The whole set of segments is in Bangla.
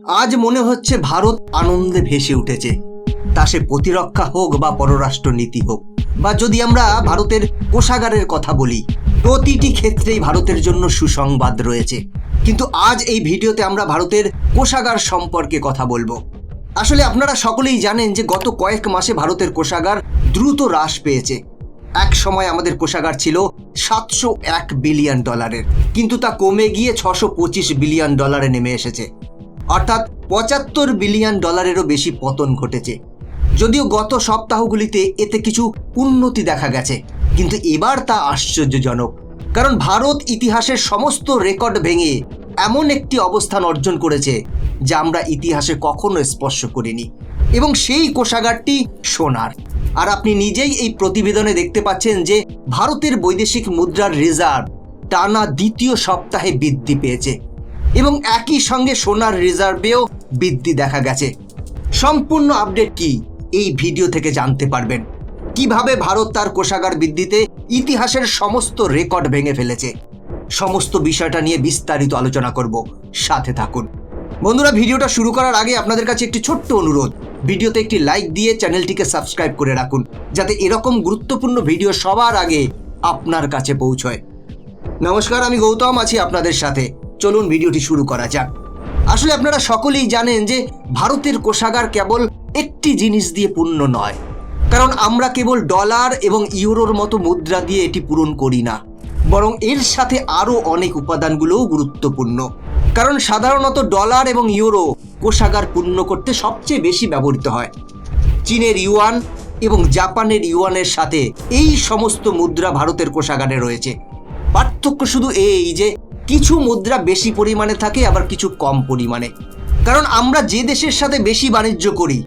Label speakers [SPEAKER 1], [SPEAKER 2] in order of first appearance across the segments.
[SPEAKER 1] আজ মনে হচ্ছে ভারত আনন্দে ভেসে উঠেছে, তা সে প্রতিরক্ষা হোক বা পররাষ্ট্র নীতি হোক, বা যদি আমরা ভারতের কোষাগারের কথা বলি, প্রতিটি ক্ষেত্রেই ভারতের জন্য সুসংবাদ রয়েছে। কিন্তু আজ এই ভিডিওতে আমরা ভারতের কোষাগার সম্পর্কে কথা বলবো। আসলে আপনারা সকলেই জানেন যে গত কয়েক মাসে ভারতের কোষাগার দ্রুত হ্রাস পেয়েছে। এক সময় আমাদের কোষাগার ছিল $701 বিলিয়ন, কিন্তু তা কমে গিয়ে $625 বিলিয়ন নেমে এসেছে, অর্থাৎ $75 বিলিয়নেরও বেশি পতন ঘটেছে। যদিও গত সপ্তাহগুলিতে এতে কিছু উন্নতি দেখা গেছে, কিন্তু এবার তা আশ্চর্যজনক, কারণ ভারত ইতিহাসের সমস্ত রেকর্ড ভেঙে এমন একটি অবস্থান অর্জন করেছে যা আমরা ইতিহাসে কখনো স্পর্শ করিনি, এবং সেই কোষাগারটি সোনার। আর আপনি নিজেই এই প্রতিবেদনে দেখতে পাচ্ছেন যে ভারতের বৈদেশিক মুদ্রার রিজার্ভ টানা দ্বিতীয় সপ্তাহে বৃদ্ধি পেয়েছে, এবং একই সঙ্গে সোনার রিজার্ভেও বৃদ্ধি দেখা গেছে। সম্পূর্ণ আপডেট কি এই ভিডিও থেকে জানতে পারবেন। কিভাবে ভারত তার কোষাগার বৃদ্ধিতে ইতিহাসের সমস্ত রেকর্ড ভেঙে ফেলেছে, সমস্ত বিষয়টা নিয়ে বিস্তারিত আলোচনা করব, সাথে থাকুন। বন্ধুরা, ভিডিওটা শুরু করার আগে আপনাদের কাছে একটি ছোট্ট অনুরোধ, ভিডিওতে একটি লাইক দিয়ে চ্যানেলটিকে সাবস্ক্রাইব করে রাখুন, যাতে এরকম গুরুত্বপূর্ণ ভিডিও সবার আগে আপনার কাছে পৌঁছয়। নমস্কার, আমি গৌতম আছি আপনাদের সাথে। চলুন ভিডিওটি শুরু করা যাক। আসলে আপনারা সকলেই জানেন যে ভারতের কোষাগার কেবল একটি জিনিস দিয়ে পূর্ণ নয়, কারণ আমরা কেবল ডলার এবং ইউরোর মতো মুদ্রা দিয়ে এটি পূরণ করি না, বরং এর সাথে আরও অনেক উপাদানগুলোও গুরুত্বপূর্ণ। কারণ সাধারণত ডলার এবং ইউরো কোষাগার পূর্ণ করতে সবচেয়ে বেশি ব্যবহৃত হয়। চীনের ইউয়ান এবং জাপানের ইউয়ানের সাথে এই সমস্ত মুদ্রা ভারতের কোষাগারে রয়েছে। পার্থক্য শুধু এই যে কিছু মুদ্রা বেশি পরিমাণে থাকে, আবার কিছু কম পরিমাণে। কারণ আমরা যে দেশের সাথে বেশি বাণিজ্য করি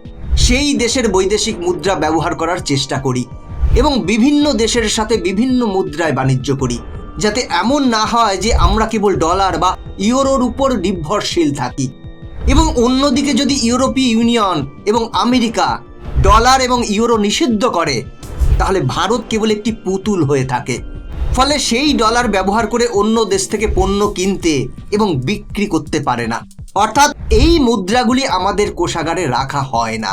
[SPEAKER 1] সেই দেশের বৈদেশিক মুদ্রা ব্যবহার করার চেষ্টা করি, এবং বিভিন্ন দেশের সাথে বিভিন্ন মুদ্রায় বাণিজ্য করি, যাতে এমন না হয় যে আমরা কেবল ডলার বা ইউরোর উপর নির্ভরশীল থাকি। এবং অন্যদিকে যদি ইউরোপীয় ইউনিয়ন এবং আমেরিকা ডলার এবং ইউরো নিষিদ্ধ করে, তাহলে ভারত কেবল একটি পুতুল হয়ে থাকে। ফলে সেই ডলার ব্যবহার করে অন্য দেশ থেকে পণ্য কিনতে এবং বিক্রি করতে পারে না। অর্থাৎ এই মুদ্রাগুলি আমাদের কোষাগারে রাখা হয় না।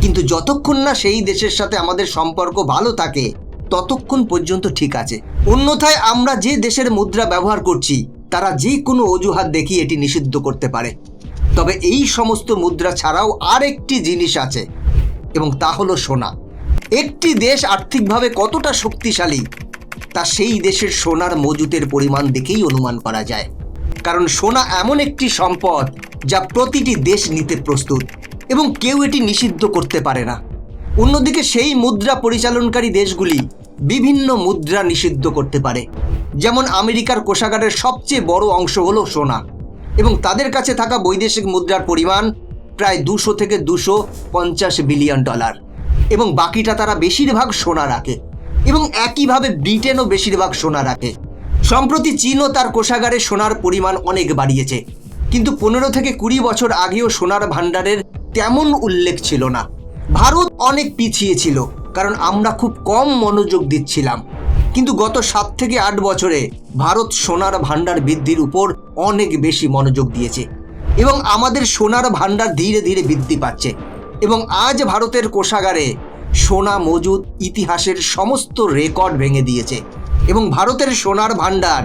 [SPEAKER 1] কিন্তু যতক্ষণ না সেই দেশের সাথে আমাদের সম্পর্ক ভালো থাকে ততক্ষণ পর্যন্ত ঠিক আছে। অন্যথায় আমরা যে দেশের মুদ্রা ব্যবহার করছি তারা যে কোনো অজুহাত দেখিয়ে এটি নিষিদ্ধ করতে পারে। তবে এই সমস্ত মুদ্রা ছাড়াও আরেকটি জিনিস আছে, এবং তা হলো সোনা। একটি দেশ আর্থিকভাবে কতটা শক্তিশালী তা সেই দেশের সোনার মজুতের পরিমাণ দেখেই অনুমান করা যায়। কারণ সোনা এমন একটি সম্পদ যা প্রতিটি দেশ নিতে প্রস্তুত, এবং কেউ এটি নিষিদ্ধ করতে পারে না। অন্যদিকে সেই মুদ্রা পরিচালনকারী দেশগুলি বিভিন্ন মুদ্রা নিষিদ্ধ করতে পারে। যেমন আমেরিকার কোষাগারের সবচেয়ে বড় অংশ হলো সোনা, এবং তাদের কাছে থাকা বৈদেশিক মুদ্রার পরিমাণ প্রায় 200 থেকে $250 বিলিয়ন, এবং বাকিটা তারা বেশিরভাগ সোনা রাখে। এবং একইভাবে ব্রিটেনও বেশিরভাগ সোনা রাখে। সম্প্রতি চীনও তার কোষাগারে সোনার পরিমাণ অনেক বাড়িয়েছে, কিন্তু 15 থেকে 20 বছর আগেও সোনার ভাণ্ডারের তেমন উল্লেখ ছিল না। ভারত অনেক পিছিয়ে ছিল, কারণ আমরা খুব কম মনোযোগ দিচ্ছিলাম। কিন্তু গত 7 থেকে 8 বছরে ভারত সোনার ভাণ্ডার বৃদ্ধির উপর অনেক বেশি মনোযোগ দিয়েছে, এবং আমাদের সোনার ভাণ্ডার ধীরে ধীরে বৃদ্ধি পাচ্ছে। এবং আজ ভারতের কোষাগারে সোনা মজুদ ইতিহাসের সমস্ত রেকর্ড ভেঙে দিয়েছে, এবং ভারতের সোনার ভাণ্ডার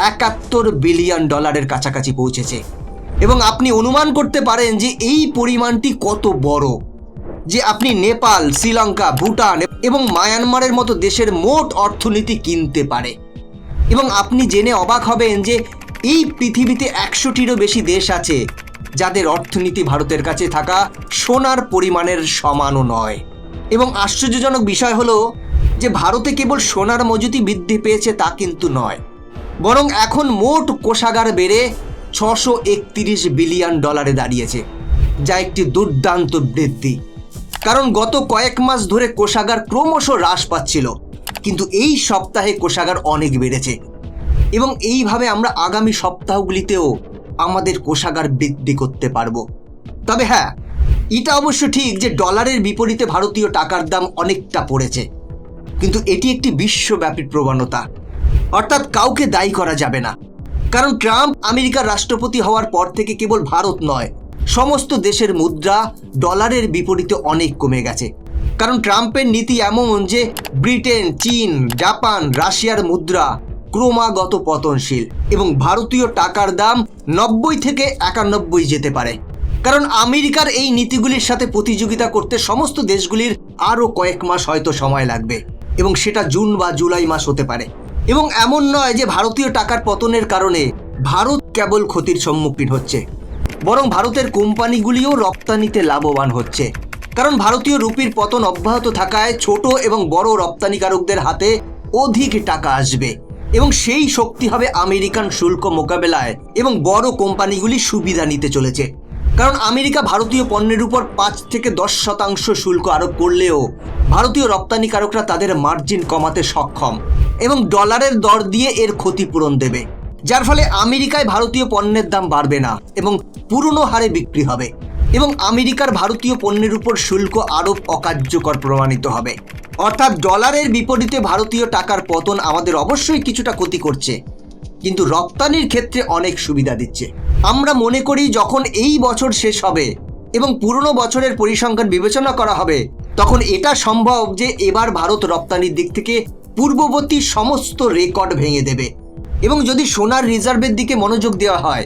[SPEAKER 1] $71 বিলিয়ন কাছাকাছি পৌঁছেছে। এবং আপনি অনুমান করতে পারেন যে এই পরিমাণটি কত বড়, যে আপনি নেপাল, শ্রীলঙ্কা, ভুটান এবং মায়ানমারের মতো দেশের মোট অর্থনীতি কিনতে পারে। এবং আপনি জেনে অবাক হবেন যে এই পৃথিবীতে 100টিরও বেশি দেশ আছে যাদের অর্থনীতি ভারতের কাছে থাকা সোনার পরিমাণের সমানও নয়। এবং আশ্চর্যজনক বিষয় হলো যে ভারতে কেবল সোনার মজুতি বৃদ্ধি পেয়েছে তা কিন্তু নয়, বরং এখন মোট কোষাগার বেড়ে $631 বিলিয়ন দাঁড়িয়েছে, যা একটি দুর্দান্ত বৃদ্ধি। কারণ গত কয়েক মাস ধরে কোষাগার ক্রমশ হ্রাস পাচ্ছিল, কিন্তু এই সপ্তাহে কোষাগার অনেক বেড়েছে, এবং এইভাবে আমরা আগামী সপ্তাহগুলিতেও আমাদের কোষাগার বৃদ্ধি করতে পারবো। তবে হ্যাঁ, এটা অবশ্য ঠিক যে ডলারের বিপরীতে ভারতীয় টাকার দাম অনেকটা পড়েছে, কিন্তু এটি একটি বিশ্বব্যাপী প্রবণতা, অর্থাৎ কাউকে দায়ী করা যাবে না। কারণ ট্রাম্প আমেরিকার রাষ্ট্রপতি হওয়ার পর থেকে কেবল ভারত নয়, সমস্ত দেশের মুদ্রা ডলারের বিপরীতে অনেক কমে গেছে। কারণ ট্রাম্পের নীতি এমন যে ব্রিটেন, চীন, জাপান, রাশিয়ার মুদ্রা ক্রমাগত পতনশীল এবং ভারতীয় টাকার দাম 90 থেকে 91 যেতে পারে। কারণ আমেরিকার এই নীতিগুলির সাথে প্রতিযোগিতা করতে সমস্ত দেশগুলির আরও কয়েক মাস হয়তো সময় লাগবে এবং সেটা জুন বা জুলাই মাস হতে পারে। এবং এমন নয় যে ভারতীয় টাকার পতনের কারণে ভারত কেবল ক্ষতির সম্মুখীন হচ্ছে, বরং ভারতের কোম্পানিগুলিও রপ্তানিতে লাভবান হচ্ছে। কারণ ভারতীয় রুপির পতন অব্যাহত থাকায় ছোট এবং বড় রপ্তানিকারকদের হাতে অধিক টাকা আসবে এবং সেই শক্তি হবে আমেরিকান শুল্ক মোকাবেলায় এবং বড় কোম্পানিগুলি সুবিধা নিতে চলেছে। কারণ আমেরিকা ভারতীয় পণ্যের উপর 5 থেকে 10% শুল্ক আরোপ করলেও ভারতীয় রপ্তানিকারকরা তাদের মার্জিন কমাতে সক্ষম এবং ডলারের দর দিয়ে এর ক্ষতিপূরণ দেবে, যার ফলে আমেরিকায় ভারতীয় পণ্যের দাম বাড়বে না এবং পুরনো হারে বিক্রি হবে এবং আমেরিকার ভারতীয় পণ্যের উপর শুল্ক আরোপ অকার্যকর প্রমাণিত হবে। অর্থাৎ ডলারের বিপরীতে ভারতীয় টাকার পতন আমাদের অবশ্যই কিছুটা ক্ষতি করছে, কিন্তু রপ্তানির ক্ষেত্রে অনেক সুবিধা দিচ্ছে। আমরা মনে করি যখন এই বছর শেষ হবে এবং পুরনো বছরের পরিসংখ্যান বিবেচনা করা হবে, তখন এটা সম্ভব যে এবার ভারত রপ্তানির দিক থেকে পূর্ববর্তী সমস্ত রেকর্ড ভেঙে দেবে। এবং যদি সোনার রিজার্ভের দিকে মনোযোগ দেওয়া হয়,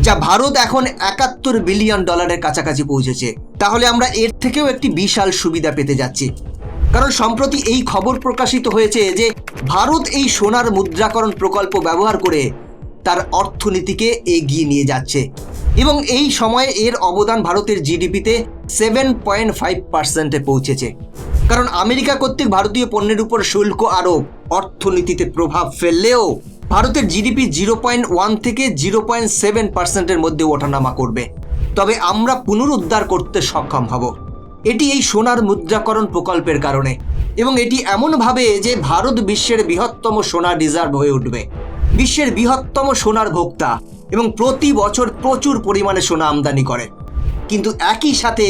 [SPEAKER 1] যা ভারত এখন 71 বিলিয়ন ডলারের কাছাকাছি পৌঁছেছে, তাহলে আমরা এর থেকেও একটি বিশাল সুবিধা পেতে যাচ্ছি। কারণ সম্প্রতি এই খবর প্রকাশিত হয়েছে যে ভারত এই সোনার মুদ্রাকরণ প্রকল্প ব্যবহার করে তার অর্থনীতিকে এগিয়ে নিয়ে যাচ্ছে এবং এই সময়ে এর অবদান ভারতের জিডিপিতে 7.5%-এ পৌঁছেছে। কারণ আমেরিকা কর্তৃক ভারতীয় পণ্যের উপর শুল্ক আরোপ অর্থনীতিতে প্রভাব ফেললেও ভারতের জিডিপি 0.1 থেকে 0.7%-এর মধ্যে ওঠানামা করবে। তবে আমরা পুনরুদ্ধার করতে সক্ষম হব এটি এই সোনার মুদ্রাকরণ প্রকল্পের কারণে, এবং এটি এমনভাবে যে ভারত বিশ্বের বৃহত্তম সোনার রিজার্ভ হয়ে উঠবে, বিশ্বের বৃহত্তম সোনার ভোক্তা এবং প্রতি বছর প্রচুর পরিমাণে সোনা আমদানি করে। কিন্তু একই সাথে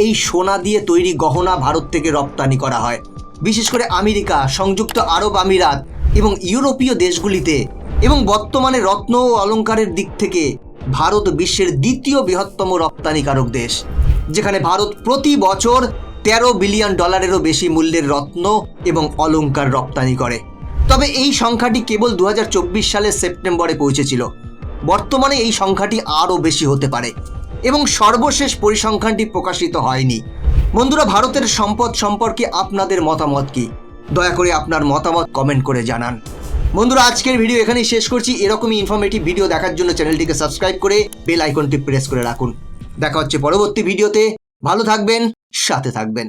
[SPEAKER 1] এই সোনা দিয়ে তৈরি গহনা ভারত থেকে রপ্তানি করা হয়, বিশেষ করে আমেরিকা, সংযুক্ত আরব আমিরাত এবং ইউরোপীয় দেশগুলিতে। এবং বর্তমানে রত্ন ও অলংকারের দিক থেকে ভারত বিশ্বের দ্বিতীয় বৃহত্তম রপ্তানিকারক দেশ, যেখানে ভারত প্রতি বছর 13 বিলিয়ন ডলারেরও বেশি মূল্যের রত্ন এবং অলংকার রপ্তানি করে। তবে এই সংখ্যাটি কেবল 2024 সালের সেপ্টেম্বরে পৌঁছেছিল। বর্তমানে এই সংখ্যাটি আরও বেশি হতে পারে এবং সর্বশেষ পরিসংখ্যানটি প্রকাশিত হয়নি। বন্ধুরা, ভারতের সম্পদ সম্পর্কে আপনাদের মতামত কি? দয়া করে আপনার মতামত কমেন্ট করে জানান। বন্ধুরা, আজকের ভিডিও এখানেই শেষ করছি। এরকমই ইনফরমেটিভ ভিডিও দেখার জন্য চ্যানেলটিকে সাবস্ক্রাইব করে বেল আইকনটি প্রেস করে রাখুন। দেখা হচ্ছে পরবর্তী ভিডিওতে। ভালো থাকবেন, সাথে থাকবেন।